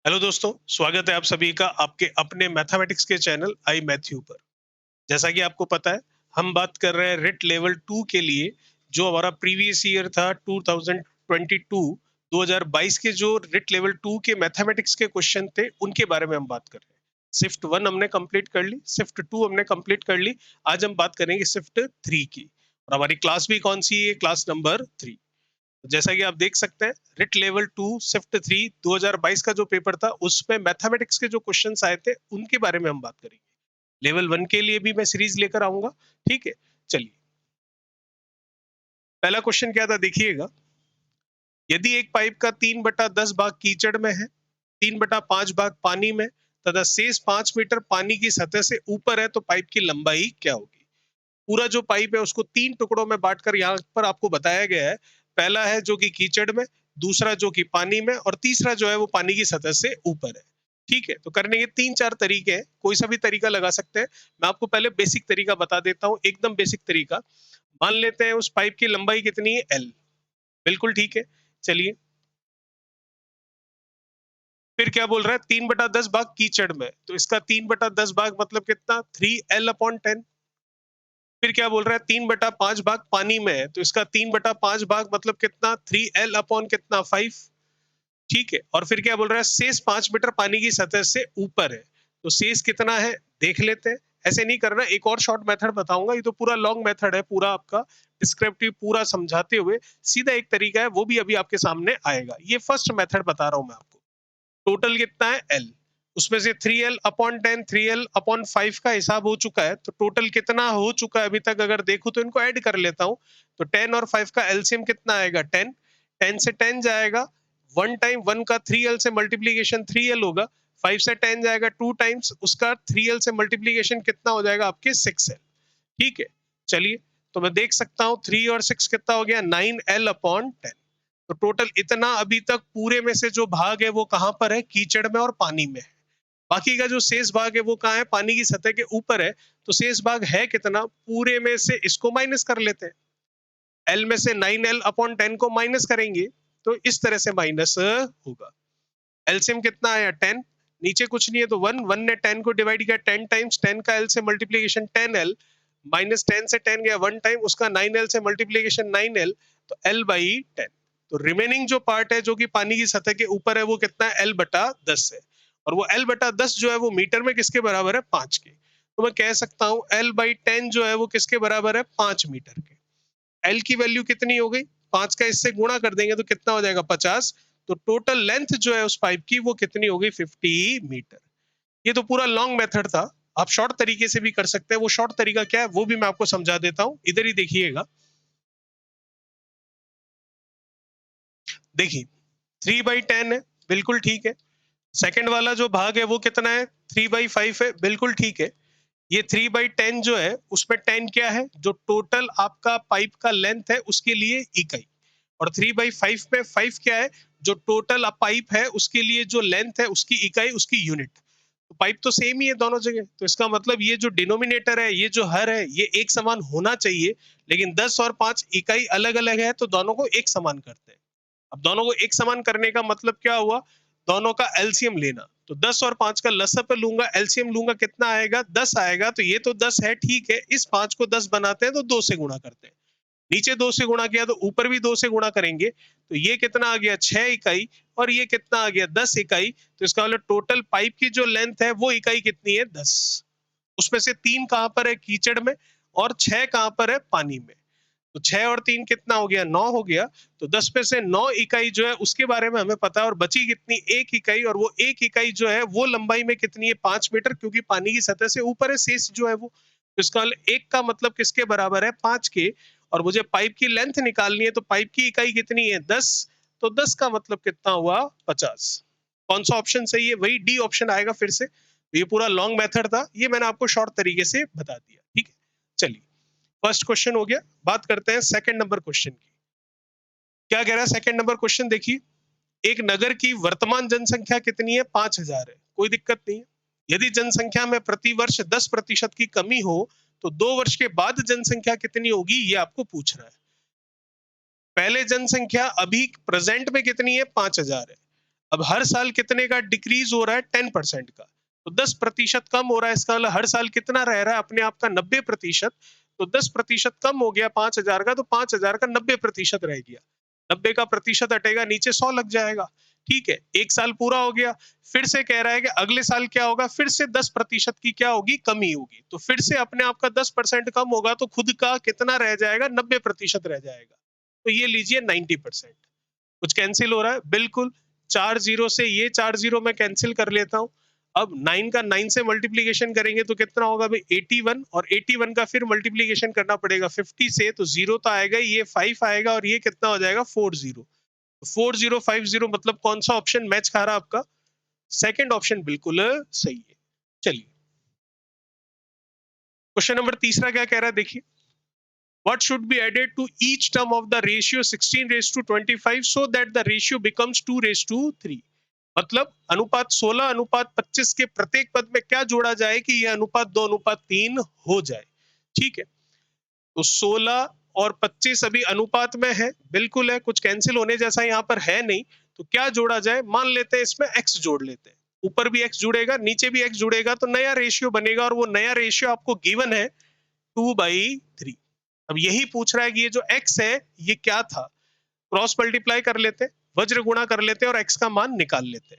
Hello दोस्तों, स्वागत है आप सभी का आपके अपने मैथमेटिक्स के चैनल आई मैथ्यू पर। जैसा कि आपको पता है, हम बात कर रहे हैं रिट लेवल 2 के लिए। जो हमारा प्रीवियस ईयर था 2022 2022 के जो रिट लेवल 2 के मैथमेटिक्स के क्वेश्चन थे, उनके बारे में हम बात कर रहे हैं। शिफ्ट 1 हमने कंप्लीट कर ली, शिफ्ट 2 हमने कंप्लीट कर ली। आज हम बात करेंगे शिफ्ट 3 की, और हमारी क्लास भी कौन सी है? Class number 3। जैसा कि आप देख सकते हैं, रिट लेवल 2 शिफ्ट 3 2022 का जो पेपर था, उसमें मैथमेटिक्स के जो क्वेश्चंस आए थे, उनके बारे में हम बात करेंगे। लेवल 1 के लिए भी मैं सीरीज लेकर आऊंगा। ठीक है, चलिए। पहला क्वेश्चन क्या था, देखिएगा। यदि एक पाइप का 3/10 भाग कीचड़ में है, 3/5 भाग पानी में, तथा शेष 5 मीटर पानी की सतह से ऊपर है, तो पाइप की लंबाई क्या होगी? पूरा जो पाइप है उसको 3 टुकड़ों में बांटकर यहाँ पर आपको बताया गया है। पहला है जो कि कीचड़ में, दूसरा जो कि पानी में, और तीसरा जो है वो पानी की सतह से ऊपर है। ठीक है, तो करने के 3-4 तरीके हैं, कोई सा भी तरीका लगा सकते हैं। मैं आपको पहले बेसिक तरीका बता देता हूँ, एकदम बेसिक तरीका। मान लेते हैं उस पाइप की लंबाई कितनी है? L। बिल्कुल ठीक है, चलिए। फिर क्या बोल रहा है? 3/10 भाग कीचड़ में, तो इसका 3/10 भाग मतलब कितना? 3L/10। फिर क्या बोल रहा है? 3/5 भाग पानी में है, तो इसका 3/5 भाग मतलब कितना? 3L अपॉन कितना? 5। ठीक है, और फिर क्या बोल रहा है? शेष 5 मीटर पानी की सतह से ऊपर है, तो शेष कितना है देख लेते हैं। ऐसे नहीं करना, एक और शॉर्ट मेथड बताऊंगा, ये तो पूरा लॉन्ग मेथड है, पूरा आपका डिस्क्रिप्टिव पूरा समझाते हुए। सीधा एक तरीका है, वो भी अभी आपके सामने आएगा। ये फर्स्ट मेथड बता रहा हूं मैं आपको। टोटल कितना है? L। उसमें से 3L/10 3L/5 का हिसाब हो चुका है, तो टोटल कितना हो चुका है अभी तक अगर देखो तो इनको ऐड कर लेता हूं। तो 10 और 5 का एलसीएम कितना आएगा? 10। 10 से 10 जाएगा, 1 टाइम 1 का 3L से मल्टीप्लीकेशन 3L होगा। 5 से 10 जाएगा 2 टाइम्स, उसका 3L से मल्टीप्लीकेशन कितना हो जाएगा आपके? 6L। ठीक है, चलिए। तो मैं देख सकता हूँ 3 और 6 कितना हो गया? 9L/10। तो टोटल इतना अभी तक पूरे में से जो भाग है वो कहां पर है? कीचड़ में और पानी में है। बाकी का जो शेष भाग है वो कहां है? पानी की सतह के ऊपर है। तो शेष भाग है कितना? पूरे में से इसको माइनस कर लेते हैं। एल में से 9L/10 को माइनस करेंगे, तो इस तरह से माइनस होगा। एलसीएम कितना आया? 10। नीचे कुछ नहीं है तो 1। 1 ने 10 को डिवाइड किया 10 टाइम्स, 10 का एल से मल्टीप्लीकेशन 10L, माइनस 10 से 10 गया 1 टाइम, उसका 9L से मल्टीप्लीकेशन 9L, तो L/10। तो रिमेनिंग जो पार्ट है जो कि पानी की सतह के ऊपर है वो कितना है? L/10 है। और वो L/10 जो है वो मीटर में किसके बराबर है? 5 के। तो मैं कह सकता हूं L/10 जो है वो किसके बराबर है? 5 मीटर के। एल की वैल्यू कितनी हो गई? 5 का इससे गुणा कर देंगे तो कितना हो जाएगा? 50। तो टोटल लेंथ जो है उस पाइप की वो कितनी हो गई? 50 मीटर। ये तो पूरा लॉन्ग मेथड था। आप शॉर्ट तरीके से भी कर सकते हैं। वो शॉर्ट तरीका क्या है वो भी मैं आपको समझा देता हूं, इधर ही देखिएगा। देखिए, 3/10 है, बिल्कुल ठीक है। सेकंड वाला जो भाग है वो कितना है? 3/5 है, बिल्कुल ठीक है। ये 3/10 जो है उसमें 10 क्या है? जो टोटल आपका पाइप का लेंथ है उसके लिए इकाई। और 3/5 में 5 क्या है? जो टोटल पाइप है उसके लिए जो लेंथ है उसकी इकाई, उसकी यूनिट। तो पाइप तो सेम ही है दोनों जगह, तो इसका मतलब ये जो डिनोमिनेटर है, ये जो हर है, ये एक समान होना चाहिए। लेकिन 10 और 5 इकाई अलग अलग है, तो दोनों को एक समान करते हैं। अब दोनों को एक समान करने का मतलब क्या हुआ? दोनों का एलसीएम लेना। तो 10 और 5 का लसअप लूंगा, एलसीएम लूंगा, कितना आएगा? 10 आएगा। तो ये तो 10 है, ठीक है। इस 5 को 10 बनाते हैं तो 2 से गुणा करते हैं। नीचे 2 से गुणा किया तो ऊपर भी 2 से गुणा करेंगे, तो ये कितना आ गया? 6 इकाई। और ये कितना आ गया? 10 इकाई। तो इसका मतलब टोटल पाइप की जो लेंथ है वो इकाई कितनी है? 10। उसमें से 3 कहां पर है? कीचड़ में। और 6 कहां पर है? पानी में। तो 6 और 3 कितना हो गया? 9 हो गया। तो 10 में से 9 इकाई जो है उसके बारे में हमें पता है, और बची कितनी? 1 इकाई। और वो 1 इकाई जो है वो लंबाई में कितनी है? 5 मीटर, क्योंकि पानी की सतह से ऊपर है शेष जो है वो। तो इसका 1 का मतलब किसके बराबर है? 5 के। और मुझे पाइप की लेंथ निकालनी है, तो पाइप की इकाई कितनी है? 10। तो 10 का मतलब कितना हुआ? 50। कौन सा ऑप्शन सही है? वही डी ऑप्शन आएगा फिर से। तो ये पूरा लॉन्ग मेथड था, ये मैंने आपको शॉर्ट तरीके से बता दिया। ठीक है, चलिए। फर्स्ट क्वेश्चन हो गया। बात करते हैं सेकंड नंबर क्वेश्चन की। क्या कह रहा है सेकंड नंबर क्वेश्चन? देखिए, एक नगर की वर्तमान जनसंख्या कितनी है? 5,000 है, कोई दिक्कत नहीं है। यदि जनसंख्या में प्रतिवर्ष 10% की कमी हो, तो 2 वर्ष के बाद जनसंख्या कितनी होगी, ये आपको पूछ रहा है। पहले जनसंख्या अभी प्रेजेंट में कितनी है? 5,000 है। अब हर साल कितने का डिक्रीज हो रहा है? 10% का। तो 10% कम हो रहा है, इसका मतलब हर साल कितना रह रहा है अपने आप का? 90%। तो 10% कम हो गया 5,000 का, तो 5,000 का 90% रह गया। 90 का प्रतिशत हटेगा, नीचे 100 लग जाएगा। ठीक है, एक साल पूरा हो गया। फिर से कह रहा है कि अगले साल क्या होगा? फिर से 10% की क्या होगी? कमी होगी। तो फिर से अपने आप का 10% कम होगा, तो खुद का कितना रह जाएगा? 90% रह जाएगा। तो ये लीजिए 90%। कुछ कैंसिल हो रहा है? बिल्कुल। 4 जीरो से ये 4 जीरो मैं कैंसिल कर लेता हूं। अब 9 का 9 से मल्टीप्लीकेशन करेंगे तो कितना होगा भाई? 81, और 81 का फिर मल्टीप्लीकेशन करना पड़ेगा 50 से, तो जीरो तो आएगा, ये 5 आएगा, और ये कितना हो जाएगा? 40। 4050 मतलब कौन सा ऑप्शन मैच खा रहा है आपका? सेकंड ऑप्शन बिल्कुल सही है। चलिए, क्वेश्चन नंबर तीसरा क्या कह रहा है, देखिए। What should be added to each term of the ratio 16 raised to 25 so that the ratio becomes 2 raised to 3? मतलब अनुपात 16 अनुपात 25 के प्रत्येक पद में क्या जोड़ा जाए कि यह अनुपात 2 अनुपात 3 हो जाए। ठीक है, तो 16 और 25 अभी अनुपात में है, बिल्कुल है, कुछ कैंसिल होने जैसा यहाँ पर है नहीं। तो क्या जोड़ा जाए? मान लेते हैं इसमें x जोड़ लेते हैं। ऊपर भी x जुड़ेगा, नीचे भी x जुड़ेगा, तो नया रेशियो बनेगा, और वो नया रेशियो आपको गिवन है 2/3। अब यही पूछ रहा है कि ये जो x है ये क्या था? क्रॉस मल्टीप्लाई कर लेते, वज्र गुणा कर लेते और x का मान निकाल लेते।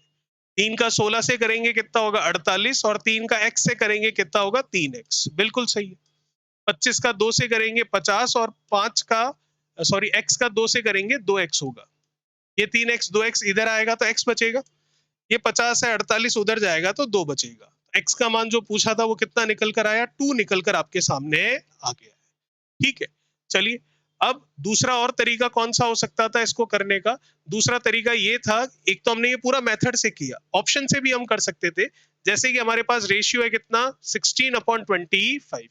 3 का 16 से करेंगे कितना होगा? 48, और 3 का x से करेंगे कितना होगा? 3x। बिल्कुल सही है। 25 का 2 से करेंगे 50, और 5 का सॉरी x का 2 से करेंगे 2x होगा। ये 3x 2x इधर आएगा तो x बचेगा। ये 50 है, 48 उधर जाएगा तो 2 बचेगा। x का मान जो पूछा था वो कितना निकल कर आया? 2 निकल कर आपके सामने आ गया। ठीक है, चलिए। अब दूसरा और तरीका कौन सा हो सकता था इसको करने का? दूसरा तरीका ये था, एक तो हमने ये पूरा मेथड से किया, ऑप्शन से भी हम कर सकते थे। जैसे कि हमारे पास रेशियो है कितना? 16/25।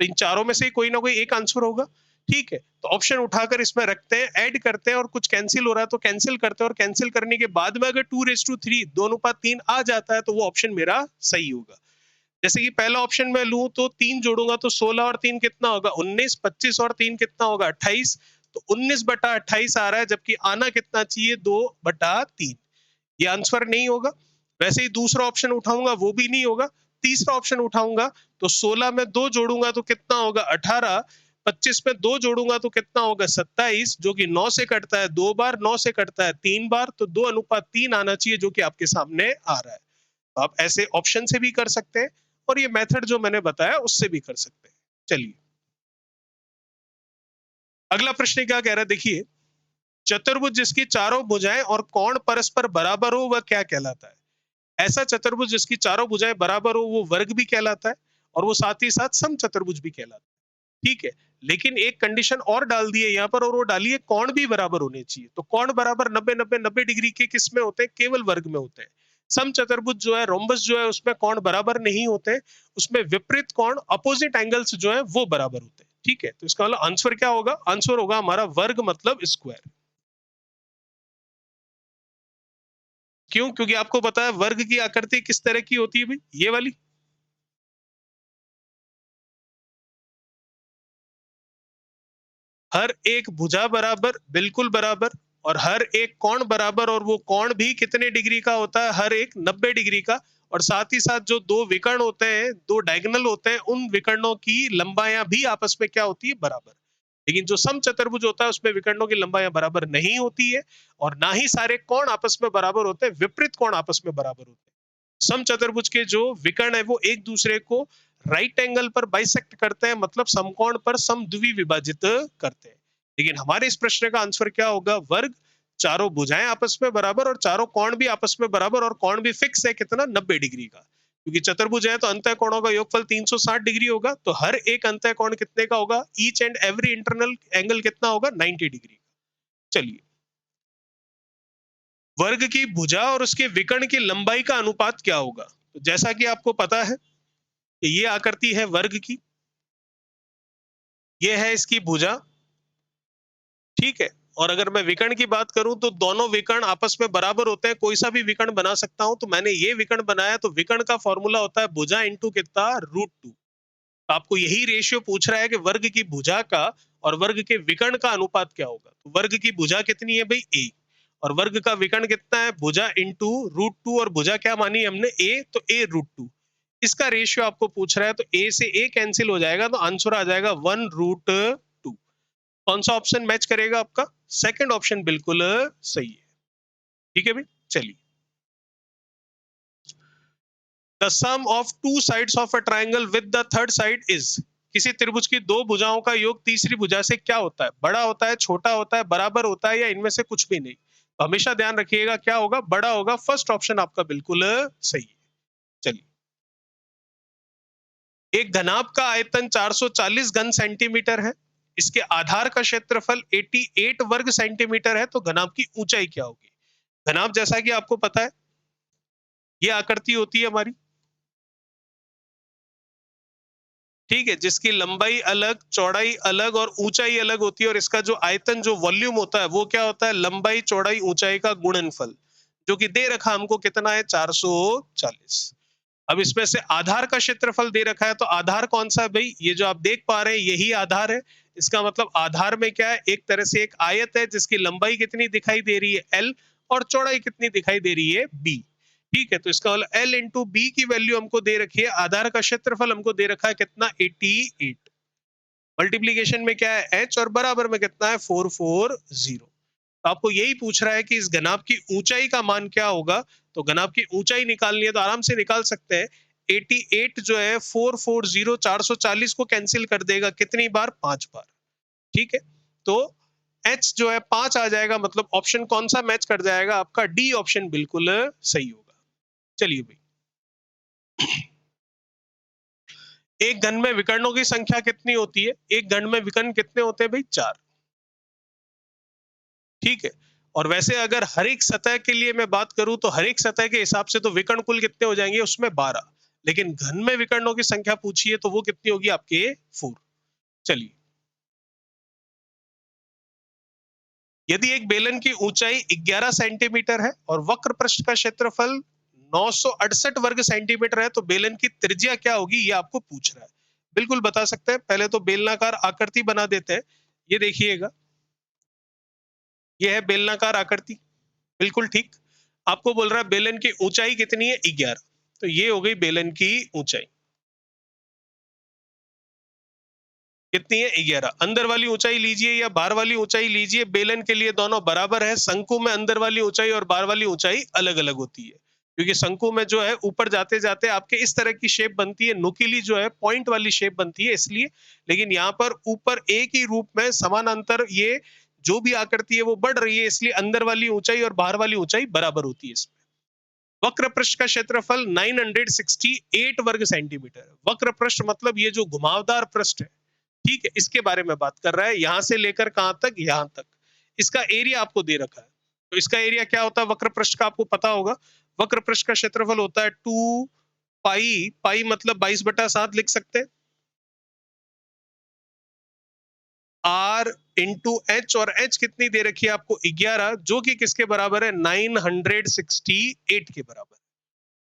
तो इन चारों में से कोई ना कोई एक आंसर होगा। ठीक है, तो ऑप्शन उठाकर इसमें रखते हैं, ऐड करते हैं, और कुछ कैंसिल हो रहा है तो कैंसिल करते हैं, और कैंसिल करने के बाद में अगर 2/3 2 अनुपात 3 आ जाता है तो वो ऑप्शन मेरा सही होगा। जैसे कि पहला ऑप्शन में लूं तो 3 जोड़ूंगा तो 16 और 3 कितना होगा? 19, 25 और 3 कितना होगा? 28। तो 19/28 आ रहा है, जबकि आना कितना चाहिए? 2/3। ये आंसर नहीं होगा। वैसे ही दूसरा ऑप्शन उठाऊंगा, वो भी नहीं होगा। तीसरा ऑप्शन उठाऊंगा तो 16 में 2 जोड़ूंगा तो कितना होगा? 18। 25 में 2 जोड़ूंगा तो कितना होगा? 27, जो कि 9 से कटता है 2 बार, 9 से कटता है 3 बार, तो 2 अनुपात 3 आना चाहिए, जो कि आपके सामने आ रहा है। तो आप ऐसे ऑप्शन से भी कर सकते हैं, और ये मेथड जो मैंने बताया उससे भी कर सकते हैं। चलिए, अगला प्रश्न क्या कह रहा है, देखिए। चतुर्भुज जिसकी चारों भुजाएं और कोण परस्पर बराबर हो वह क्या कहलाता है? ऐसा चतुर्भुज जिसकी चारों भुजाएं बराबर हो वो वर्ग भी कहलाता है, और वो साथ ही साथ सम चतुर्भुज भी कहलाता है। ठीक है, लेकिन एक कंडीशन और डाल दी है यहाँ पर, और वो डालिए कोण भी बराबर होने चाहिए। तो कोण बराबर 90 डिग्री के किस में होते हैं? केवल वर्ग में होते हैं। सम चतुर्भुज जो है, रोम्बस जो है, उसमें कोण बराबर नहीं होते, उसमें विपरीत कोण, अपोजिट एंगल्स जो है वो बराबर होते हैं। ठीक है, तो इसका मतलब आंसर क्या होगा? आंसर होगा हमारा वर्ग मतलब स्क्वायर। क्यों? क्योंकि आपको पता है वर्ग की आकृति किस तरह की होती है भाई? ये वाली। हर एक भुजा बराबर, बिल्कुल बराबर, और हर एक कोण बराबर, और वो कोण भी कितने डिग्री का होता है? हर एक 90 डिग्री का। और साथ ही साथ जो दो विकर्ण होते हैं, दो डायगोनल होते हैं, उन विकर्णों की लंबाइयां भी आपस में क्या होती है? बराबर। लेकिन जो सम चतुर्भुज होता है उसमें विकर्णों की लंबाइयां बराबर नहीं होती है, और ना ही सारे कोण आपस में बराबर होते हैं, विपरीत कोण आपस में बराबर होते हैं। सम चतुर्भुज के जो विकर्ण है वो एक दूसरे को राइट एंगल पर बाइसेक्ट करते हैं, मतलब समकोण पर समद्वि विभाजित करते हैं। लेकिन हमारे इस प्रश्न का आंसर क्या होगा? वर्ग। चारों भुजाएं आपस में बराबर, और चारों कोण भी आपस में बराबर, और कोण भी फिक्स है कितना? 90 डिग्री का। क्योंकि चतुर्भुज है तो अंतः कोणों का योगफल 360 डिग्री होगा, तो हर एक अंतः कोण कितने का होगा? Each and every internal angle कितना होगा? 90 डिग्री। चलिए, वर्ग की भुजा और उसके विकर्ण की लंबाई का अनुपात क्या होगा? तो जैसा कि आपको पता है कि ये आकृति है वर्ग की, ये है इसकी भुजा। ठीक है, और अगर मैं विकर्ण की बात करूं तो दोनों विकर्ण आपस में बराबर होते हैं, कोई सा भी विकर्ण बना सकता हूं। तो मैंने ये विकर्ण बनाया, तो विकर्ण का फॉर्मूला होता है भुजा इंटू कितना? √2। तो आपको यही रेशियो पूछ रहा है कि वर्ग की भुजा का और वर्ग के विकर्ण का अनुपात क्या होगा। तो वर्ग की भुजा कितनी है भाई? a, और वर्ग का विकर्ण कितना है, भुजा इंटू √2, और भुजा क्या मानी हमने, a, तो a√2। इसका रेशियो आपको पूछ रहा है, तो a से a कैंसिल हो जाएगा, तो आंसर आ जाएगा 1√2। कौन सा ऑप्शन मैच करेगा आपका, सेकंड ऑप्शन बिल्कुल सही है। ठीक है भाई, चलिए। The sum of two sides of a triangle with the third side is, किसी त्रिभुज की दो भुजाओं का योग तीसरी भुजा से क्या होता है, बड़ा होता है, छोटा होता है, बराबर होता है, या इनमें से कुछ भी नहीं। तो हमेशा ध्यान रखिएगा क्या होगा, बड़ा होगा। फर्स्ट ऑप्शन आपका बिल्कुल सही है। चलिए, एक घनाभ का आयतन 440 घन सेंटीमीटर है, इसके आधार का क्षेत्रफल 88 वर्ग सेंटीमीटर है, तो घनाभ की ऊंचाई क्या होगी। घनाभ जैसा कि आपको पता है, ये आकृति होती है हमारी, ठीक है, जिसकी लंबाई अलग, चौड़ाई अलग और ऊंचाई अलग होती है, और इसका जो आयतन, जो वॉल्यूम होता है, वो क्या होता है, लंबाई चौड़ाई ऊंचाई का गुणनफल, जो कि दे रखा हमको कितना है, 440। अब इसमें से आधार का क्षेत्रफल दे रखा है, तो आधार कौन सा है भाई, ये जो आप देख पा रहे हैं यही आधार है। इसका मतलब आधार में क्या है, एक तरह से एक आयत है जिसकी लंबाई कितनी दिखाई दे रही है, L, और चौड़ाई कितनी दिखाई दे रही है, B। ठीक है, तो इसका मतलब L इंटू बी की वैल्यू हमको दे रखी है, आधार का क्षेत्रफल हमको दे रखा है कितना, 88। मल्टीप्लीकेशन में क्या है, H, और बराबर में कितना है, 440। तो आपको यही पूछ रहा है कि इस घनाभ की ऊंचाई का मान क्या होगा। तो घनाभ की ऊंचाई निकालनी है तो आराम से निकाल सकते हैं। 88 जो है 440 440 को कैंसिल कर देगा कितनी बार, 5 बार। ठीक है, तो H जो है 5 आ जाएगा, मतलब ऑप्शन कौन सा मैच कर जाएगा आपका, डी ऑप्शन बिल्कुल सही होगा। चलिए भाई, एक घन में विकर्णों की संख्या कितनी होती है, एक घन में विकर्ण कितने होते हैं भाई, 4। ठीक है, और वैसे अगर हर एक सतह के लिए मैं बात करूं तो हर एक सतह के हिसाब से तो विकर्ण कुल कितने हो जाएंगे, उसमें 12। लेकिन घन में विकर्णों की संख्या पूछी है तो वो कितनी होगी आपके, 4। चलिए, यदि एक बेलन की ऊंचाई 11 सेंटीमीटर है और वक्र पृष्ठ का क्षेत्रफल 968 वर्ग सेंटीमीटर है, तो बेलन की त्रिज्या क्या होगी, ये आपको पूछ रहा है। बिल्कुल बता सकते हैं। पहले तो बेलनाकार आकृति बना देते हैं। ये देखिएगा, ये है बेलनाकार आकृति, बिल्कुल ठीक। आपको बोल रहा है बेलन की ऊंचाई कितनी है, 11। तो ये हो गई बेलन की ऊंचाई, कितनी है, 11। अंदर वाली ऊंचाई लीजिए या बाहर वाली ऊंचाई लीजिए, बेलन के लिए दोनों बराबर है। शंकु में अंदर वाली ऊंचाई और बाहर वाली ऊंचाई अलग अलग होती है, क्योंकि शंकु में जो है ऊपर जाते जाते आपके इस तरह की शेप बनती है, नुकीली जो है पॉइंट वाली शेप बनती है, इसलिए। लेकिन यहाँ पर ऊपर एक ही रूप में समानांतर ये जो भी आकृति है वो बढ़ रही है, इसलिए अंदर वाली ऊंचाई और बाहर वाली ऊंचाई बराबर होती है इसमें। वक्र पृष्ठ का क्षेत्रफल 968 वर्ग सेंटीमीटर। वक्र पृष्ठ मतलब ये जो घुमावदार पृष्ठ है, ठीक है, इसके बारे में बात कर रहा है, यहां से लेकर कहां तक, यहां तक। इसका एरिया आपको दे रखा है, तो इसका एरिया क्या होता है वक्र पृष्ठ का, आपको पता होगा। वक्र पृष्ठ का क्षेत्रफल होता है 2 पाई, पाई मतलब 22/7 लिख सकते हैं, R इंटू एच, और H कितनी दे रखी है आपको, 11, जो कि किसके बराबर है, 968 के बराबर।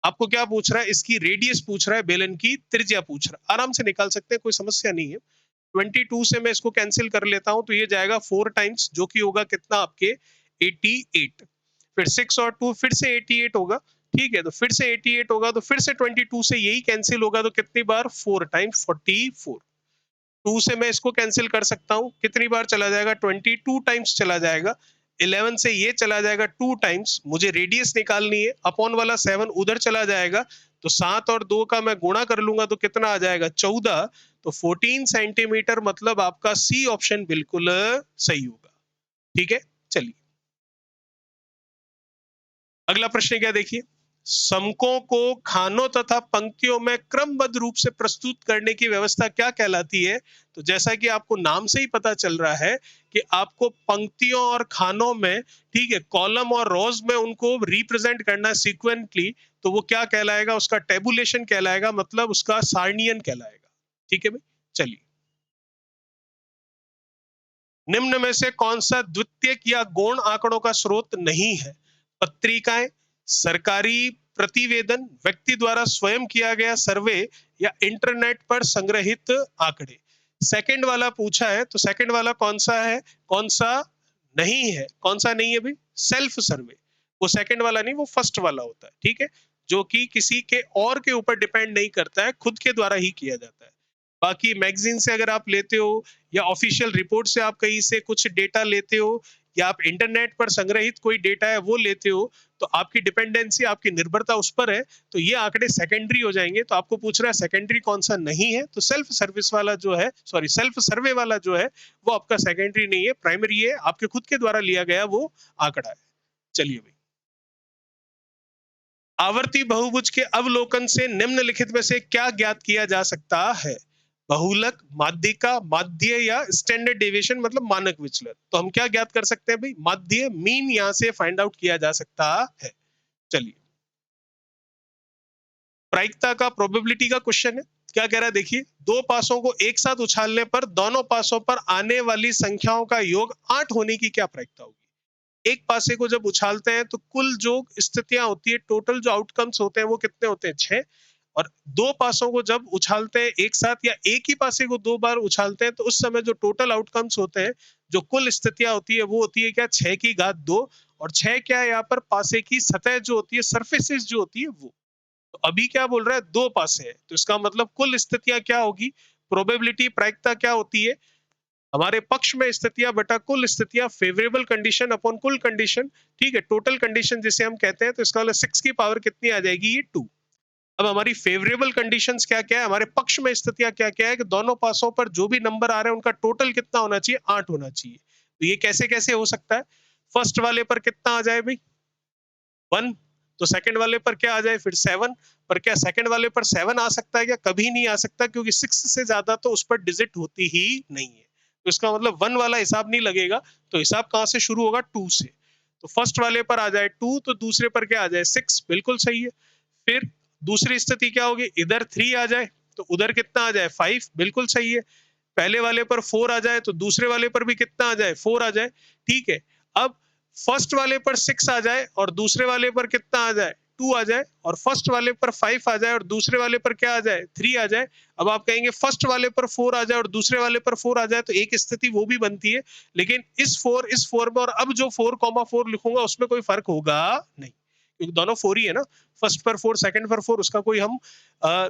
आपको क्या पूछ रहा है, इसकी रेडियस पूछ रहा है, बेलन की त्रिज्या पूछ रहा है। आराम से निकाल सकते हैं, कोई समस्या नहीं है। 22 से मैं इसको कैंसिल कर लेता हूं, तो ये जाएगा 4 टाइम्स, जो कि होगा कितना आपके, 88। फिर 6 और 2 फिर से 88 होगा। ठीक है, तो फिर से 88 होगा, तो फिर से 22 से यही कैंसिल होगा, तो कितनी बार, 4 टाइम्स 44। 2 से मैं इसको कैंसिल कर सकता हूं, कितनी बार चला जाएगा, 22 टाइम्स चला जाएगा। 11 से ये चला जाएगा 2 टाइम्स, मुझे रेडियस निकालनी है, अपॉन वाला 7 उधर चला जाएगा, तो 7 और 2 का मैं गुणा कर लूंगा तो कितना आ जाएगा, 14। तो 14 सेंटीमीटर, मतलब आपका सी ऑप्शन बिल्कुल सही होगा। ठीक है, चलिए अगला प्रश्न क्या, देखिए। समकों को खानों तथा पंक्तियों में क्रमबद्ध रूप से प्रस्तुत करने की व्यवस्था क्या कहलाती है। तो जैसा कि आपको नाम से ही पता चल रहा है कि आपको पंक्तियों और खानों में, ठीक है, कॉलम और रोज में उनको रिप्रेजेंट करना है सीक्वेंटली, तो वो क्या कहलाएगा, उसका टेबुलेशन कहलाएगा, मतलब उसका सारणीयन कहलाएगा। ठीक है भाई, चलिए। निम्न में से कौन सा द्वितीयक या गौण आंकड़ों का स्रोत नहीं है। पत्रिकाएं, सरकारी प्रतिवेदन, व्यक्ति द्वारा स्वयं किया गया सर्वे, या इंटरनेट पर संग्रहित आंकड़े। सेकंड वाला पूछा है, तो सेकंड वाला कौन सा है, कौन सा नहीं है, कौन सा नहीं है भाई, सेल्फ सर्वे। वो सेकंड वाला नहीं, वो फर्स्ट वाला होता है, ठीक है, जो कि किसी के और के ऊपर डिपेंड नहीं करता है, खुद के द्वारा ही किया जाता है। बाकी मैगजीन से अगर आप लेते हो या ऑफिशियल रिपोर्ट से आप कहीं से कुछ डेटा लेते हो या आप इंटरनेट पर संग्रहित कोई डेटा है वो लेते हो, तो आपकी डिपेंडेंसी, आपकी निर्भरता उस पर है, तो ये आंकड़े सेकेंडरी हो जाएंगे। तो आपको पूछ रहा है सेकेंडरी कौन सा नहीं है, तो सेल्फ सर्विस वाला जो है, सॉरी सेल्फ सर्वे वाला जो है वो आपका सेकेंडरी नहीं है, प्राइमरी है, आपके खुद के द्वारा लिया गया वो आंकड़ा है। चलिए भाई, आवर्ती बहुभुज के अवलोकन से निम्नलिखित में से क्या ज्ञात किया जा सकता है? बहुलक, माध्यिका, माध्य या स्टैंडर्ड डेविएशन मतलब मानक विचलन। तो हम क्या ज्ञात कर सकते हैं भाई? माध्य, मीन यहां से फाइंड आउट किया जा सकता है। चलिए, प्रायिकता का प्रोबेबिलिटी का क्वेश्चन है। क्या कह रहा है देखिए, दो पासों को एक साथ उछालने पर दोनों पासों पर आने वाली संख्याओं का योग 8 होने की क्या प्रायिकता होगी? एक पासे को जब उछालते हैं तो कुल जो स्थितियां होती है, टोटल जो आउटकम्स होते हैं वो कितने होते हैं? 6। और दो पासों को जब उछालते हैं एक साथ या एक ही पासे को दो बार उछालते हैं तो उस समय जो टोटल आउटकम्स होते हैं, जो कुल स्थितियां होती है वो होती है क्या? 6 की घात 2। और 6 क्या है यहाँ पर? पासे की सतह जो होती है, सरफेसेस जो होती है वो। तो अभी क्या बोल रहा है? दो पासे है, तो इसका मतलब कुल स्थितियां क्या होगी? प्रोबेबिलिटी, प्रायिकता क्या होती है? हमारे पक्ष में स्थितियां बटा कुल स्थितियां, फेवरेबल कंडीशन अपॉन कुल कंडीशन, ठीक है, टोटल कंडीशन जिसे हम कहते हैं। तो इसका मतलब 6 की पावर कितनी आ जाएगी? ये 2। अब हमारी फेवरेबल कंडीशंस क्या क्या है? हमारे पक्ष में स्थितियां क्या क्या है कि दोनों पासों पर जो भी नंबर आ रहे हैं उनका टोटल कितना होना चाहिए? 8 होना चाहिए। तो ये कैसे कैसे हो सकता है? फर्स्ट वाले पर कितना आ जाए भाई? 1। तो सेकंड वाले पर क्या आ जाए फिर? 7। पर क्या सेकंड वाले पर 7 आ सकता है क्या? कभी नहीं आ सकता, क्योंकि 6 से ज्यादा तो उस पर डिजिट होती ही नहीं है। तो इसका मतलब 1 वाला हिसाब नहीं लगेगा। तो हिसाब कहां से शुरू होगा? 2 से। तो फर्स्ट वाले पर आ जाए 2, तो दूसरे पर क्या आ जाए? 6। बिल्कुल सही है। फिर दूसरी स्थिति क्या होगी? इधर 3 आ जाए तो उधर कितना आ जाए? 5। बिल्कुल सही है। पहले वाले पर 4 आ जाए तो दूसरे वाले पर भी कितना आ जाए? 4 आ जाए। ठीक है। अब फर्स्ट वाले पर 6 आ जाए और दूसरे वाले पर कितना आ जाए? 2 आ जाए। और फर्स्ट वाले पर 5 आ जाए और दूसरे वाले पर क्या आ जाए? 3 आ जाए। अब आप कहेंगे फर्स्ट वाले पर 4 आ जाए और दूसरे वाले पर 4 आ जाए, तो एक स्थिति वो भी बनती है, लेकिन इस 4 में और अब जो 4,4 लिखूंगा उसमें कोई फर्क होगा नहीं, क्योंकि दोनों 4 ही है ना। फर्स्ट पर 4, सेकंड पर 4, उसका कोई हम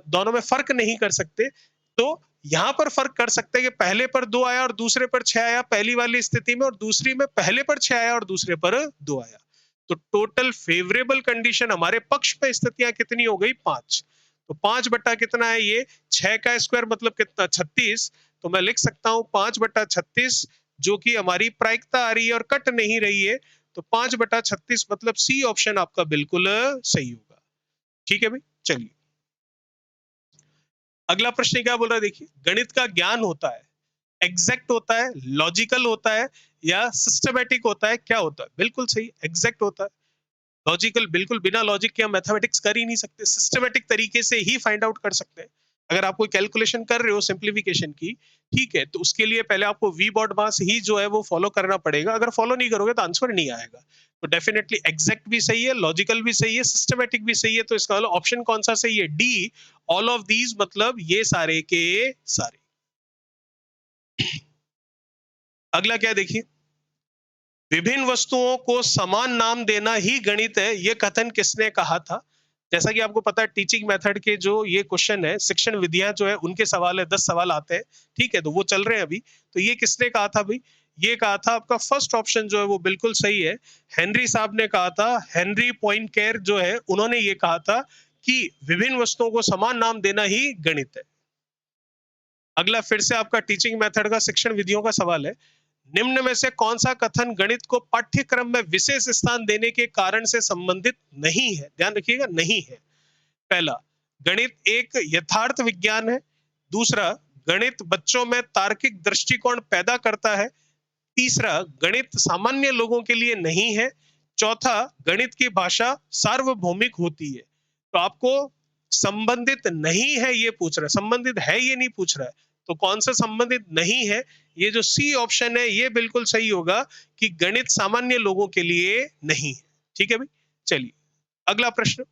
दोनों में फर्क नहीं कर सकते। तो यहां पर फर्क कर सकते हैं कि पहले पर 2 आया और दूसरे पर 6 आया पहली वाली स्थिति में, और दूसरी में पहले पर 6 आया और दूसरे पर 2 आया। तो टोटल फेवरेबल कंडीशन हमारे पक्ष में स्थितियां कितनी हो गई? 5। तो 5 बटा कितना है ये? 6 का स्क्वायर मतलब कितना? 36। तो मैं लिख सकता हूं 5 बटा 36, जो कि हमारी प्रायिकता आ रही है और कट नहीं रही है। तो 5 बटा 36 मतलब सी ऑप्शन आपका बिल्कुल सही होगा। ठीक है भाई, चलिए अगला प्रश्न क्या बोल रहा है देखिए, गणित का ज्ञान होता है, एग्जैक्ट होता है, लॉजिकल होता है या सिस्टमेटिक होता है? क्या होता है? बिल्कुल सही, एग्जैक्ट होता है। लॉजिकल बिल्कुल बिना लॉजिक के हम मैथमेटिक्स कर ही नहीं सकते, सिस्टमेटिक तरीके से ही फाइंड आउट कर सकते हैं। अगर आप कोई कैलकुलेशन कर रहे हो सिंप्लीफिकेशन की, ठीक है, तो उसके लिए पहले आपको वी बॉड मास ही जो है वो फॉलो करना पड़ेगा। अगर फॉलो नहीं करोगे तो आंसर नहीं आएगा। तो डेफिनेटली एग्जैक्ट भी सही है, लॉजिकल भी सही है, सिस्टमेटिक भी सही है। तो इसका मतलब ऑप्शन कौन सा सही है? डी, ऑल ऑफ दीज, मतलब ये सारे के सारे। अगला क्या देखिए, विभिन्न वस्तुओं को समान नाम देना ही गणित है, यह कथन किसने कहा था? जैसा कि आपको पता है टीचिंग मेथड के जो ये क्वेश्चन है, शिक्षण विधियां जो है उनके सवाल है, 10 सवाल आते हैं, ठीक है, तो वो चल रहे हैं अभी। तो ये किसने कहा था भाई? ये कहा था आपका फर्स्ट ऑप्शन जो है वो बिल्कुल सही है, हेनरी साहब ने कहा था। हेनरी पॉइंटकेयर जो है उन्होंने ये कहा था कि विभिन्न वस्तुओं को समान नाम देना ही गणित है। अगला फिर से आपका टीचिंग मेथड का, शिक्षण विधियों का सवाल है, निम्न में से कौन सा कथन गणित को पाठ्यक्रम में विशेष स्थान देने के कारण से संबंधित नहीं है? ध्यान रखिएगा, नहीं है। पहला, गणित एक यथार्थ विज्ञान है। दूसरा, गणित बच्चों में तार्किक दृष्टिकोण पैदा करता है। तीसरा, गणित सामान्य लोगों के लिए नहीं है। चौथा, गणित की भाषा सार्वभौमिक होती है। तो आपको संबंधित नहीं है ये पूछ रहा है, संबंधित है ये नहीं पूछ रहा है। तो कौन सा संबंधित नहीं है? ये जो सी ऑप्शन है ये बिल्कुल सही होगा कि गणित सामान्य लोगों के लिए नहीं है। ठीक है भाई, चलिए अगला प्रश्न,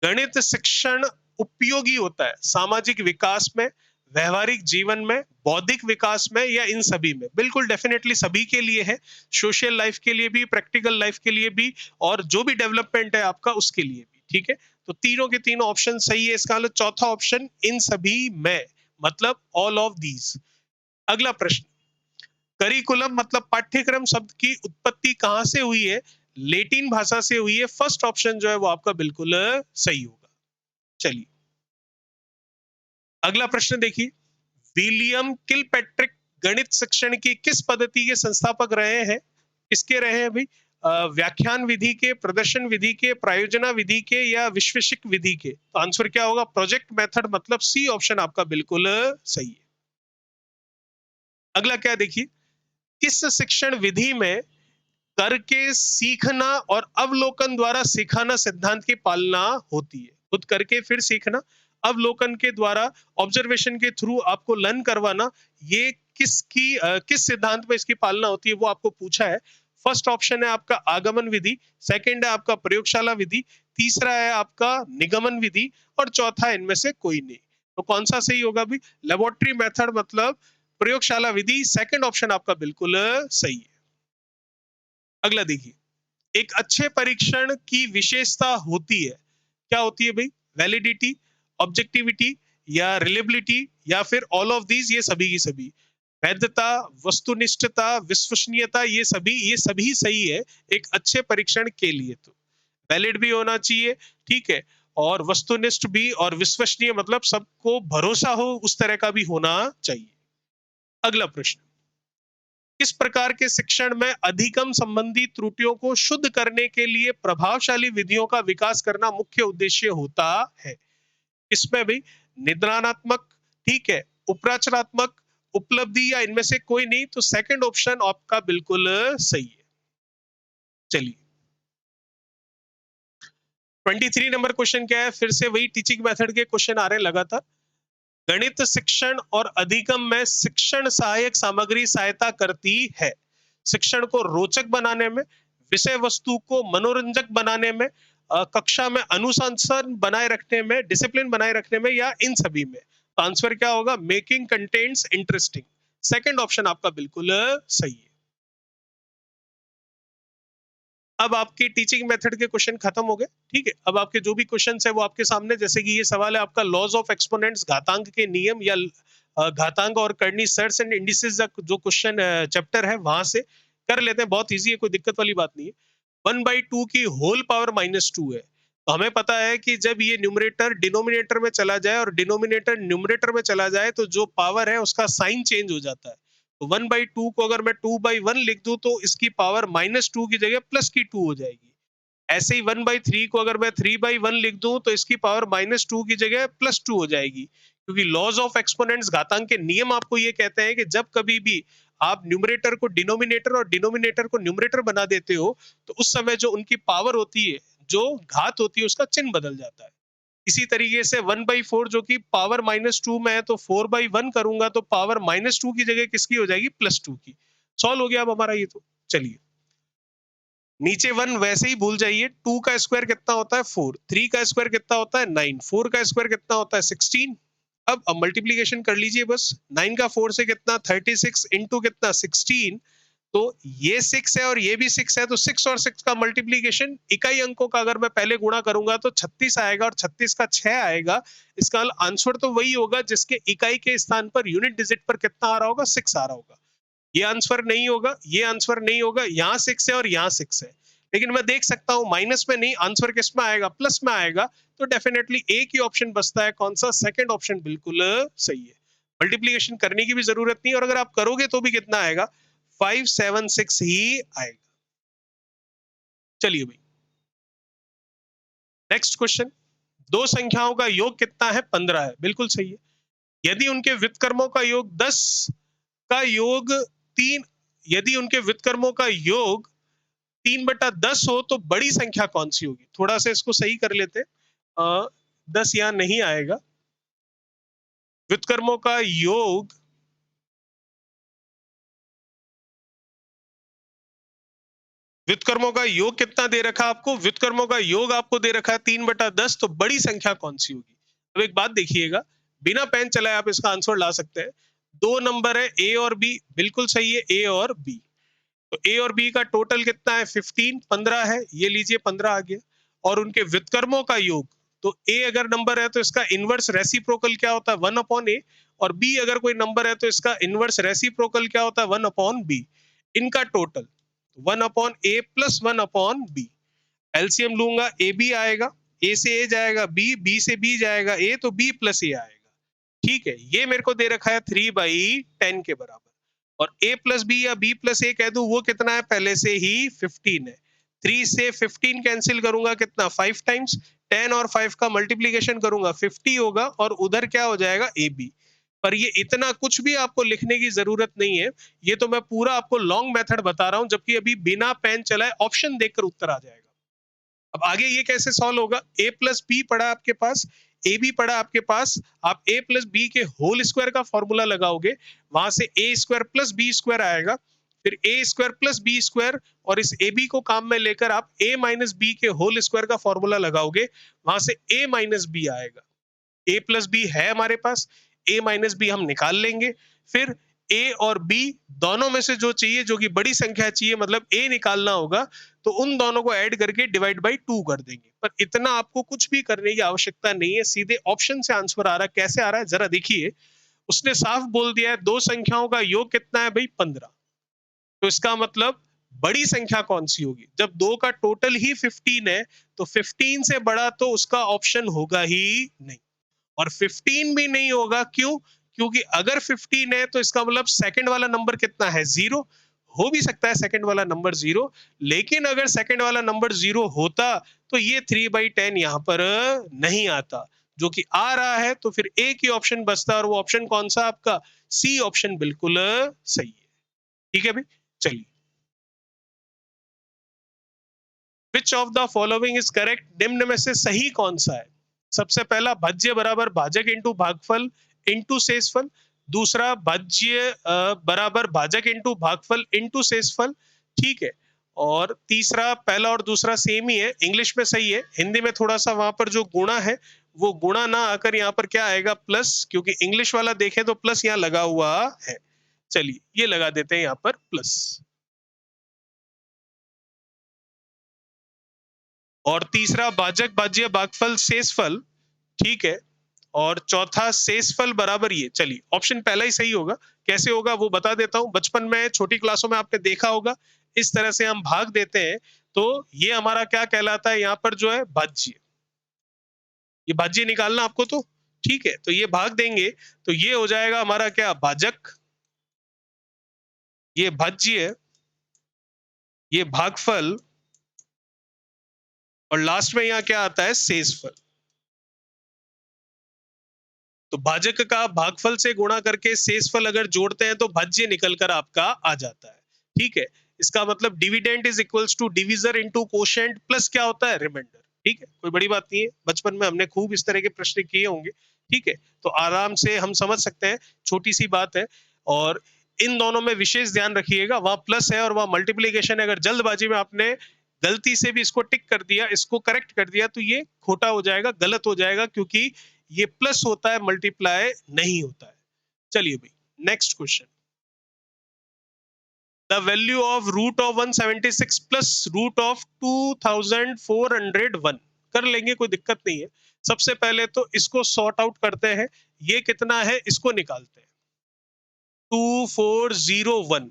गणित शिक्षण उपयोगी होता है सामाजिक विकास में, व्यवहारिक जीवन में, बौद्धिक विकास में, या इन सभी में? बिल्कुल डेफिनेटली सभी के लिए है, सोशल लाइफ के लिए भी, प्रैक्टिकल लाइफ के लिए भी, और जो भी डेवलपमेंट है आपका उसके लिए भी। ठीक है, तो तीनों के तीनों ऑप्शन सही है। इसका मतलब चौथा ऑप्शन इन सभी में, मतलब ऑल ऑफ दीज। अगला प्रश्न, करिकुलम मतलब पाठ्यक्रम शब्द की उत्पत्ति कहां से हुई है? लेटिन भाषा से हुई है। फर्स्ट ऑप्शन जो है वो आपका बिल्कुल सही होगा। चलिए अगला प्रश्न देखिए, विलियम किलपैट्रिक गणित शिक्षण की किस पद्धति के संस्थापक रहे हैं? किसके रहे हैं भाई? व्याख्यान विधि के, प्रदर्शन विधि के, प्रायोजना विधि के, या विश्वशिक विधि के? तो आंसर क्या होगा? प्रोजेक्ट मेथड, मतलब सी ऑप्शन आपका बिल्कुल सही है। अगला क्या देखिए, किस शिक्षण विधि में करके सीखना और अवलोकन द्वारा सिखाना सिद्धांत की पालना होती है? खुद करके फिर सीखना, अवलोकन के द्वारा, ऑब्जर्वेशन के थ्रू आपको लर्न करवाना, ये किस सिद्धांत में इसकी पालना होती है वो आपको पूछा है। फर्स्ट ऑप्शन है आपका आगमन विधि, सेकंड है आपका प्रयोगशाला विधि, तीसरा है आपका निगमन विधि, और चौथा है इनमें से कोई नहीं। तो कौन सा सही होगा भी? लेबोरेटरी मेथड मतलब प्रयोगशाला विधि, सेकंड ऑप्शन आपका बिल्कुल सही है। अगला देखिए, एक अच्छे परीक्षण की विशेषता होती है, क्या होती है भाई? वैलिडिटी, ऑब्जेक्टिविटी, या रिलेबिलिटी, या फिर ऑल ऑफ दीज, ये सभी की सभी? वैधता, वस्तुनिष्ठता, विश्वसनीयता, ये सभी सही है एक अच्छे परीक्षण के लिए। तो वैलिड भी होना चाहिए, ठीक है, और वस्तुनिष्ठ भी, और विश्वसनीय मतलब सबको भरोसा हो उस तरह का भी होना चाहिए। अगला प्रश्न, किस प्रकार के शिक्षण में अधिगम संबंधी त्रुटियों को शुद्ध करने के लिए प्रभावशाली विधियों का विकास करना मुख्य उद्देश्य होता है? इसमें भी निदानात्मक, ठीक है, उपराचनात्मक, उपलब्धि, या इनमें से कोई नहीं? तो सेकंड ऑप्शन आपका बिल्कुल सही है। चलिए 23 नंबर क्वेश्चन क्या है? फिर से वही टीचिंग मेथड के क्वेश्चन आ रहे हैं लगातार। गणित शिक्षण और अधिगम में शिक्षण सहायक सामग्री सहायता करती है शिक्षण को रोचक बनाने में, विषय वस्तु को मनोरंजक बनाने में, कक्षा में अनुशासन बनाए रखने में, डिसिप्लिन बनाए रखने में, या इन सभी में? तो आंसर क्या होगा? Making contents interesting. Second option आपका बिल्कुल सही है। अब आपके टीचिंग मेथड के क्वेश्चन खत्म हो गए, ठीक है। अब आपके जो भी क्वेश्चन है वो आपके सामने, जैसे कि ये सवाल है आपका, लॉज ऑफ एक्सपोनेंट्स, घातांक के नियम, या घातांक और कर्णी सर्ट्स एंड इंडिसेस जो क्वेश्चन चैप्टर है वहां से कर लेते हैं। बहुत इजी है, कोई दिक्कत वाली बात नहीं है। 1/2 की होल पावर -2 है, तो हमें पता है कि जब ये न्यूमरेटर डिनोमिनेटर में चला जाए और डिनोमिनेटर न्यूमरेटर में चला जाए तो जो पावर है उसका साइन चेंज हो जाता है। तो 1/2 को अगर मैं 2/1 लिख दूं तो इसकी पावर -2 की जगह +2 हो जाएगी। ऐसे ही 1/3 को अगर मैं 3/1 लिख दूं तो इसकी पावर -2 की जगह +2 हो जाएगी, क्योंकि लॉज ऑफ एक्सपोनेंट्स, घातांक के नियम आपको ये कहते हैं कि जब कभी भी आप न्यूमरेटर को डिनोमिनेटर और डिनोमिनेटर को न्यूमरेटर बना देते हो तो उस समय जो उनकी पावर होती है, जो घात होती है, उसका चिन्ह बदल जाता है। इसी तरीके से 1/4 जो कि पावर -2 में है, तो 4/1 करूंगा तो पावर -2 की जगह किसकी हो जाएगी? +2 की। सॉल्व हो गया अब हमारा ये। तो चलिए नीचे 1 वैसे ही भूल जाइए। 2 का स्क्वायर कितना होता है? 4। 3 का स्क्वायर कितना होता है? 9। 4 का स्क्वायर कितना होता है? 16। अब मल्टीप्लीकेशन कर लीजिए बस। 9 का 4 से कितना? 36 इंटू कितना? 16। तो ये 6 है और ये भी 6 है, तो 6 और 6 का मल्टीप्लीकेशन इकाई अंकों का अगर मैं पहले गुणा करूंगा तो 36 आएगा, और 36 का 6 आएगा। इसका आंसर तो वही होगा जिसके इकाई के स्थान पर यूनिट डिजिट पर कितना आ रहा होगा? 6 आ रहा होगा। ये आंसर नहीं होगा, ये आंसर नहीं होगा, यहाँ 6 है और यहाँ 6 है। लेकिन मैं देख सकता हूं माइनस में नहीं, आंसर किस में आएगा? प्लस में आएगा। तो डेफिनेटली एक ही ऑप्शन बचता है, कौन सा? सेकंड ऑप्शन बिल्कुल सही है। मल्टीप्लीकेशन करने की भी जरूरत नहीं, और अगर आप करोगे तो भी कितना आएगा? 576 ही आएगा। चलिए भाई नेक्स्ट क्वेश्चन, दो संख्याओं का योग कितना है? 15 है, बिल्कुल सही है। यदि उनके व्युत्क्रमों का योग 10 का योग 3, यदि उनके व्युत्क्रमों का योग 3/10 हो तो बड़ी संख्या कौन सी होगी? थोड़ा सा इसको सही कर लेते हैं। 10 यहां नहीं आएगा। व्युत्क्रमों का योग, व्युत्क्रमों का योग कितना दे रखा आपको? व्युत्क्रमों का योग आपको दे रखा है 3/10, तो बड़ी संख्या कौन सी होगी? अब एक बात देखिएगा, बिना पेन चलाए आप इसका आंसर ला सकते हैं। दो नंबर है ए और बी, बिल्कुल सही है, ए और बी। तो ए और बी का टोटल कितना है? 15, 15 है, ये लीजिए 15 आ गया। और उनके व्युत्क्रमों का योग, तो ए अगर नंबर है तो इसका इनवर्स रेसिप्रोकल क्या होता है? 1/a। और बी अगर कोई नंबर है तो इसका इनवर्स रेसिप्रोकल क्या होता है? 1/b। इनका total 1/a plus 1/b। LCM लूंगा, ए बी आएगा, ए से ए जाएगा बी, बी से बी जाएगा ए, तो बी प्लस ए आएगा। ठीक है, ये मेरे को दे रखा है 3/10 के बराबर। और a प्लस बी या b प्लस ए कह दूं, वो कितना है? पहले से ही 15 है। 3 से 15 कैंसिल करूंगा, कितना? 5 टाइम्स। 10 और 5 का मल्टीप्लीकेशन करूंगा, 50 होगा, और उधर क्या हो जाएगा? A B. पर ये इतना कुछ भी आपको लिखने की जरूरत नहीं है, ये तो मैं पूरा आपको लॉन्ग मेथड बता रहा हूं, जबकि अभी बिना पेन चलाए ऑप्शन देखकर उत्तर आ जाएगा। अब आगे ये कैसे सॉल्व होगा? a प्लस बी पड़ा आपके पास, ए बी पड़ा आपके पास, आप a प्लस बी के होल स्क्वायर का फॉर्मूला लगाओगे, वहां से a square plus B square आएगा, फिर a square plus B square, और इस ए बी को काम में लेकर आप a माइनस बी के होल स्क्वायर का फॉर्मूला लगाओगे, वहां से a माइनस बी आएगा। a प्लस बी है हमारे पास, a माइनस बी हम निकाल लेंगे, फिर a और b दोनों में से जो चाहिए, जो कि बड़ी संख्या चाहिए, मतलब a निकालना होगा, तो उन दोनों को ऐड करके डिवाइड बाई 2 कर देंगे। पर इतना आपको कुछ भी करने की आवश्यकता नहीं है, सीधे ऑप्शन से आंसर आ रहा है। कैसे आ रहा है जरा देखिए, उसने साफ बोल दिया है दो संख्याओं का योग कितना है भाई? 15। तो इसका मतलब बड़ी संख्या कौन सी होगी? जब दो का टोटल ही 15 है, तो 15 से बड़ा तो उसका ऑप्शन होगा ही नहीं। और 15 भी नहीं होगा, क्यों? क्योंकि अगर 15 है तो इसका मतलब सेकंड वाला नंबर कितना है? 0। हो भी सकता है सेकंड वाला नंबर 0, लेकिन अगर सेकंड वाला नंबर 0 होता तो ये 3/10 यहां पर नहीं आता, जो कि आ रहा है। तो फिर एक ही ऑप्शन बचता है, और वो ऑप्शन कौन सा आपका? सी ऑप्शन बिल्कुल सही है। ठीक है भाई, चलिए। Which of the following is correct? निम्न में से सही कौन सा है? सबसे पहला, भाज्य बराबर भाजक इंटू भागफल इंटू शेषफल। दूसरा, भाज्य बराबर भाजक इंटू भागफल इंटू शेषफल। ठीक है। और तीसरा, पहला और दूसरा सेम ही है, इंग्लिश में सही है, हिंदी में थोड़ा सा वहां पर जो गुणा है वो गुणा ना आकर यहाँ पर क्या आएगा? प्लस, क्योंकि इंग्लिश वाला देखें तो प्लस यहाँ लगा हुआ है। चलिए ये लगा देते हैं यहाँ पर प्लस। और तीसरा, भाजक भाज्य भागफल शेषफल। ठीक है। और चौथा, शेषफल बराबर ये। चलिए, ऑप्शन पहला ही सही होगा। कैसे होगा वो बता देता हूं। बचपन में छोटी क्लासों में आपने देखा होगा, इस तरह से हम भाग देते हैं, तो ये हमारा क्या कहलाता है? यहाँ पर जो है भाज्य। ये भाज्य निकालना आपको, तो ठीक है, तो ये भाग देंगे, तो ये हो जाएगा हमारा क्या? भाजक, ये भाज्य, ये भागफल, और लास्ट में यहाँ क्या आता है? शेषफल। तो भाजक का भागफल से गुणा करके शेषफल अगर जोड़ते हैं तो भाज्य निकलकर आपका आ जाता है। ठीक है। इसका मतलब dividend is equals to divisor into quotient plus क्या होता है? रिमाइंडर। ठीक है, कोई बड़ी बात नहीं है, बचपन में हमने खूब इस तरह के प्रश्न किए होंगे। ठीक है, तो आराम से हम समझ सकते हैं, छोटी सी बात है। और इन दोनों में विशेष ध्यान रखिएगा, वहां प्लस है और वहां मल्टीप्लीकेशन है। अगर जल्दबाजी में आपने गलती से भी इसको टिक कर दिया, इसको करेक्ट कर दिया, तो ये खोटा हो जाएगा, गलत हो जाएगा, क्योंकि ये प्लस होता है, मल्टीप्लाई नहीं होता है। चलिए भाई, next question. The value of root of 176 plus root of 2401 कर लेंगे, कोई दिक्कत नहीं है। सबसे पहले तो इसको सॉर्ट आउट करते हैं, ये कितना है इसको निकालते हैं। 2401।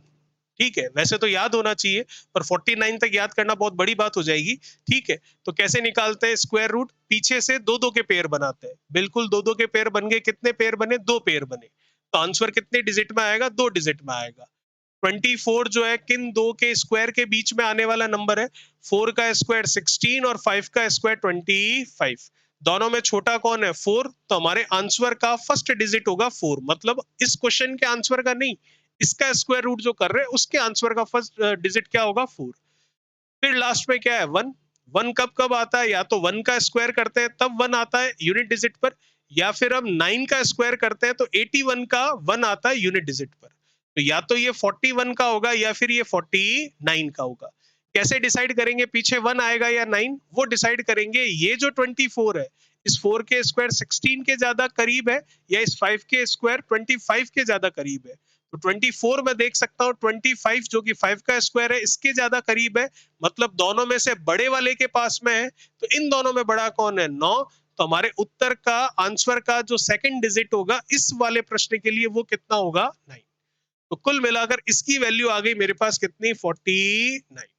ठीक है, वैसे तो याद होना चाहिए, पर 49 तक याद करना बहुत बड़ी बात हो जाएगी। ठीक है, तो कैसे निकालते हैं? स्क्वायर रूट, पीछे से दो दो के पेयर बनाते हैं। बिल्कुल दो दो के पेयर बन गए। कितने पेयर बने? दो पेयर बने। तो आंसर कितने डिजिट में आएगा? दो डिजिट में आएगा। 24 जो है किन दो के स्क्वायर के बीच में आने वाला नंबर है? 4 का स्क्वायर 16 और 5 का स्क्वायर 25। दोनों में छोटा कौन है? 4। तो हमारे आंसर का फर्स्ट डिजिट होगा 4। मतलब इस क्वेश्चन के आंसर का नहीं, इसका स्क्वायर रूट जो कर रहे हैं उसके आंसर का फर्स्ट डिजिट क्या होगा? 4। फिर लास्ट में क्या है? 1। 1 कब कब आता है? या तो 1 का स्क्वायर करते हैं तब 1 आता है यूनिट डिजिट पर, या फिर हम 9 का स्क्वायर करते हैं तो 81 का 1 आता है यूनिट डिजिट पर। तो या तो ये 41 का होगा या फिर ये 49 का होगा। कैसे डिसाइड करेंगे पीछे 1 आएगा या 9? वो डिसाइड करेंगे, ये जो 24 है इस 4 के स्क्वायर 16 के ज्यादा करीब है या इस 5 के स्क्वायर 25 के ज्यादा करीब है? तो 24 में देख सकता हूँ 25 जो कि 5 का स्क्वायर है इसके ज्यादा करीब है, मतलब दोनों में से बड़े वाले के पास में है। तो इन दोनों में बड़ा कौन है? 9। तो हमारे उत्तर का आंसर का जो सेकंड डिजिट होगा इस वाले प्रश्न के लिए वो कितना होगा? 9। तो कुल मिलाकर इसकी वैल्यू आ गई मेरे पास कितनी? 49।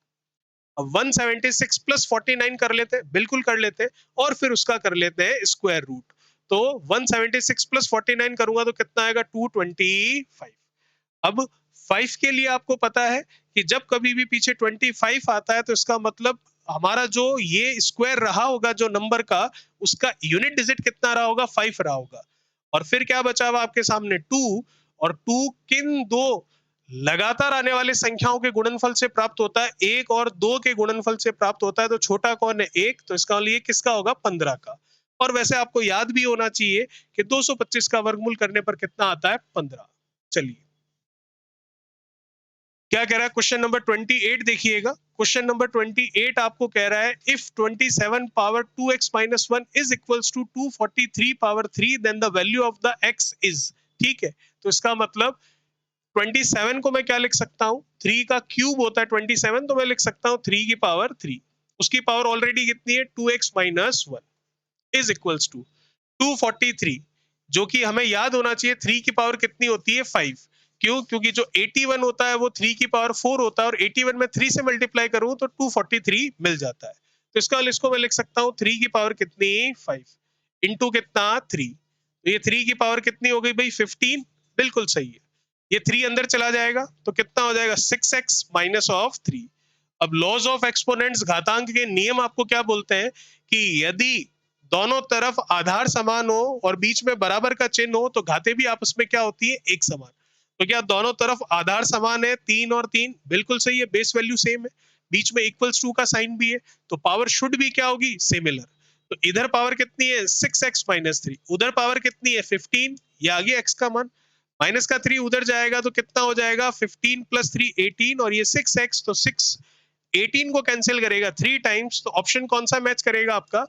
अब 176 प्लस 49 कर लेते हैं, बिल्कुल कर लेते हैं, और फिर उसका कर लेते हैं स्क्वायर रूट। तो 176 प्लस 49 करूंगा तो कितना आएगा? 225। अब 5 के लिए आपको पता है कि जब कभी भी पीछे 25 आता है तो इसका मतलब हमारा जो ये स्क्वायर रहा होगा जो नंबर का, उसका यूनिट डिजिट कितना रहा होगा? 5 रहा होगा। और फिर क्या बचा हुआ आपके सामने? 2। और 2 किन दो लगातार आने वाली संख्याओं के गुणनफल से प्राप्त होता है? 1 और 2 के गुणनफल से प्राप्त होता है। तो छोटा कौन है? 1। तो इसका लिए किसका होगा? 15 का। और वैसे आपको याद भी होना चाहिए कि 225 का वर्गमूल करने पर कितना आता है? 15। चलिए क्या कह रहा है क्वेश्चन नंबर 28 देखिएगा। क्वेश्चन नंबर 28 आपको कह रहा है if 27 power 2x minus 1 is equals to 243 power 3 then the value of the x is। ठीक है, तो इसका मतलब 27 को मैं क्या लिख सकता हूँ? 3 का क्यूब होता है 27, तो मैं लिख सकता हूँ 3 की पावर 3। उसकी पावर ऑलरेडी कितनी है? 2x minus 1 is equals to 243, जो कि हमें याद होना चाहिए 3 की पावर कितनी होती है? 5। क्यों? क्योंकि जो 81 होता है वो 3 की पावर 4 होता है, और 81 में 3 से मल्टीप्लाई करूं तो 243 मिल जाता है। तो इसका इसको मैं लिख सकता हूं 3 की पावर कितनी? 5 इंटू कितना? 3। तो ये 3 की पावर कितनी हो गई भाई? 15। बिल्कुल सही है। ये 3 अंदर चला जाएगा तो कितना हो जाएगा? 6x minus of 3। अब लॉज ऑफ एक्सपोनेंट्स, घातांक के नियम आपको क्या बोलते हैं कि यदि दोनों तरफ आधार समान हो और बीच में बराबर का चिन्ह हो तो घाते भी आपस में क्या होती है? एक समान। तो क्या दोनों तरफ आधार समान है? 3 और 3 बिल्कुल सही है, बेस वैल्यू सेम है, बीच में इक्वल्स टू का साइन भी है, तो पावर शुड भी क्या होगी? सिमिलर। तो इधर पावर कितनी है? 6x माइनस 3, उधर पावर कितनी है? 15। ये आ गया x का मान। माइनस का 3 उधर जाएगा तो कितना हो जाएगा? 15 प्लस 3 18, और ये 6x, तो 6 18 को कैंसिल करेगा 3 टाइम्स। तो ऑप्शन कौन सा मैच करेगा आपका?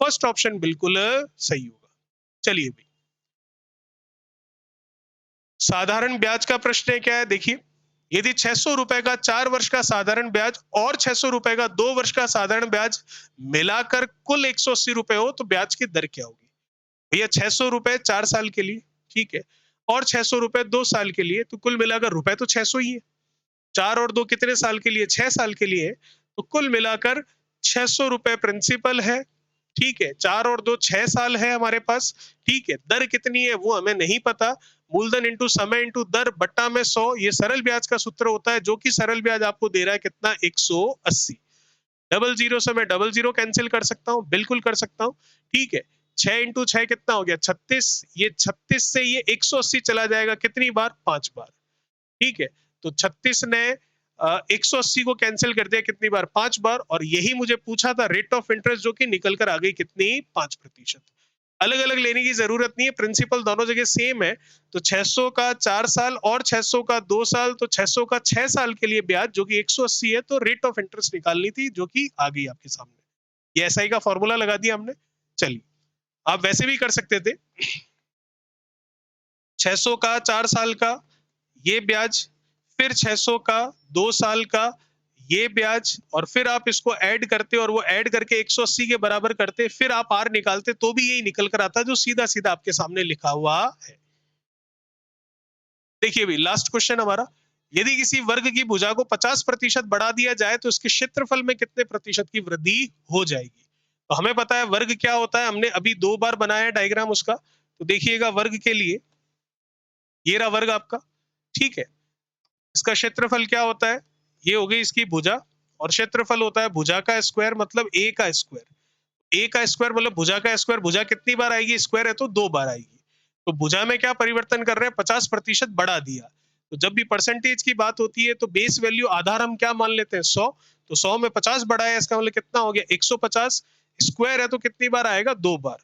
फर्स्ट ऑप्शन बिल्कुल सही होगा। चलिए भाई, साधारण ब्याज का प्रश्न है क्या है? देखिए, यदि 600 रुपए का 4 वर्ष का साधारण ब्याज और 600 रुपए का 2 वर्ष का साधारण ब्याज मिलाकर कुल 180 रुपए हो तो ब्याज की दर क्या होगी? भैया 600 रुपए 4 साल के लिए, ठीक है, और 600 रुपए 2 साल के लिए, तो कुल मिलाकर रुपए तो 600 ही है। 4 और 2 कितने साल के लिए? 6 साल के लिए। तो कुल मिलाकर 600 रुपए प्रिंसिपल है, ठीक है, 4 और 2 6 साल है हमारे पास, ठीक है। दर कितनी है वो हमें नहीं पता। मूलधन इंटू समय इंटू दर बट्टा में 100, ये सरल ब्याज का सूत्र होता है, जो कि सरल ब्याज आपको दे रहा है कितना? 180। डबल जीरो से मैं डबल जीरो कैंसिल कर सकता हूँ, बिल्कुल कर सकता हूँ, ठीक है। 6 इंटू 6 कितना हो गया? 36। ये 36 से ये 180 चला जाएगा कितनी बार? 5 बार, ठीक है। तो 36 ने 180 को कैंसिल कर दिया कितनी बार? 5 बार। और यही मुझे पूछा था रेट ऑफ इंटरेस्ट, जो कि निकल कर आ गई कितनी? 5%। अलग अलग लेने की जरूरत नहीं है, प्रिंसिपल दोनों जगह सेम है। तो 600 का 4 साल और 600 का 2 साल, तो 600 का 6 साल के लिए ब्याज जो कि 180 है, तो रेट ऑफ इंटरेस्ट निकालनी थी, जो कि आ गई आपके सामने। ये एसआई का फॉर्मूला लगा दिया हमने। चलिए, आप वैसे भी कर सकते थे, 600 का 4 साल का ये ब्याज, फिर 600 का 2 साल का ये ब्याज, और फिर आप इसको ऐड करते और वो ऐड करके 180 के बराबर करते, फिर आप आर निकालते, तो भी यही निकल कर आता जो सीधा सीधा आपके सामने लिखा हुआ है। देखिए भाई, लास्ट क्वेश्चन हमारा, यदि किसी वर्ग की भुजा को 50% बढ़ा दिया जाए तो इसके क्षेत्रफल में कितने प्रतिशत की वृद्धि हो जाएगी? तो हमें पता है वर्ग क्या होता है, हमने अभी 2 बार बनाया है डायग्राम उसका। तो देखिएगा, वर्ग के लिए ये रहा वर्ग आपका, ठीक है। इसका क्षेत्रफल क्या होता है? ये हो गई इसकी भुजा, और क्षेत्रफल होता है भुजा का स्क्वायर, मतलब ए का स्क्वायर। ए का स्क्वायर मतलब भुजा का स्क्वायर। भुजा कितनी बार आएगी? स्क्वायर है तो 2 बार आएगी। तो भुजा में क्या परिवर्तन कर रहे हैं? 50% बढ़ा दिया। तो जब भी परसेंटेज की बात होती है तो बेस वैल्यू आधार हम क्या मान लेते हैं? 100। तो 100 में 50 बढ़ाया, इसका मतलब कितना हो गया? 150। स्क्वायर है तो कितनी बार आएगा? 2 बार।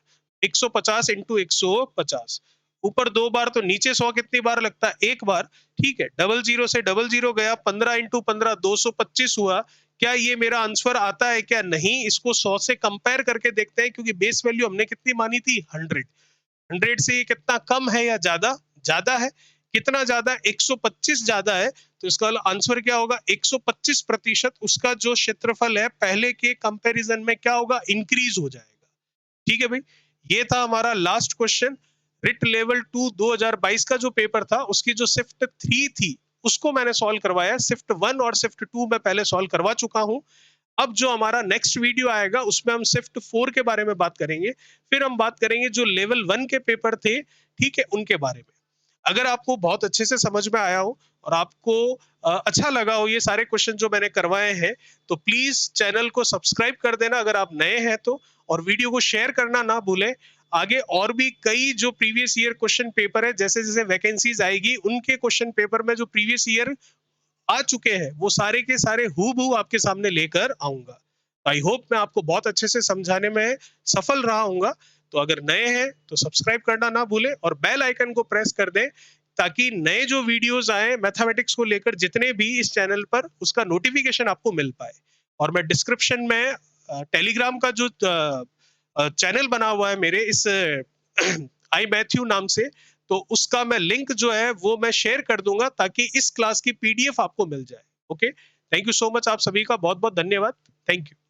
150 इंटू 150, ऊपर 2 बार तो नीचे 100 कितनी बार लगता है? 1 बार, ठीक है। डबल जीरो से डबल जीरो गया, 15 इंटू 15 225 हुआ। क्या ये मेरा आंसर आता है क्या नहीं, इसको 100 से कंपेयर करके देखते हैं, क्योंकि बेस वैल्यू हमने कितनी मानी थी 100। 100 से ये कितना कम है या ज्यादा, ज्यादा है। कितना ज्यादा, 125 ज्यादा है। तो इसका आंसर क्या होगा, 125% उसका जो क्षेत्रफल है पहले के कंपैरिजन में क्या होगा, इंक्रीज हो जाएगा। ठीक है भाई, ये था हमारा लास्ट क्वेश्चन। रिट लेवल 2 2022 का जो पेपर था उसकी जो शिफ्ट 3 थी उसको मैंने सॉल्व करवाया। शिफ्ट 1 और शिफ्ट 2 मैं पहले सॉल्व करवा चुका हूं। अब जो हमारा नेक्स्ट वीडियो आएगा उसमें हम शिफ्ट 4 के बारे में बात करेंगे। फिर हम बात करेंगे जो लेवल 1 के पेपर थे, ठीक है, उनके बारे में। अगर आपको बहुत अच्छे से समझ में आया हो और आपको अच्छा लगा हो ये सारे क्वेश्चन जो मैंने करवाए हैं, तो प्लीज चैनल को सब्सक्राइब कर देना अगर आप नए हैं तो, और वीडियो को शेयर करना ना भूलें। आगे और भी कई जो प्रीवियस ईयर क्वेश्चन पेपर है, जैसे जैसे वैकेंसीज आएगी उनके क्वेश्चन पेपर में जो प्रीवियस ईयर आ चुके हैं वो सारे के सारे हूबहू आपके सामने लेकर आऊंगा। आई होप मैं आपको बहुत अच्छे से समझाने में सफल रहा हूंगा। तो अगर नए हैं तो सब्सक्राइब करना ना भूलें और बेल आइकन को प्रेस कर दें, ताकि नए जो वीडियोस आए मैथमेटिक्स को लेकर जितने भी इस चैनल पर, उसका नोटिफिकेशन आपको मिल पाए। और मैं डिस्क्रिप्शन में टेलीग्राम का जो चैनल बना हुआ है मेरे इस आई मैथ्यू नाम से, तो उसका मैं लिंक जो है वो मैं शेयर कर दूंगा ताकि इस क्लास की पीडीएफ आपको मिल जाए। Okay, thank you so much, आप सभी का बहुत बहुत धन्यवाद। Thank you.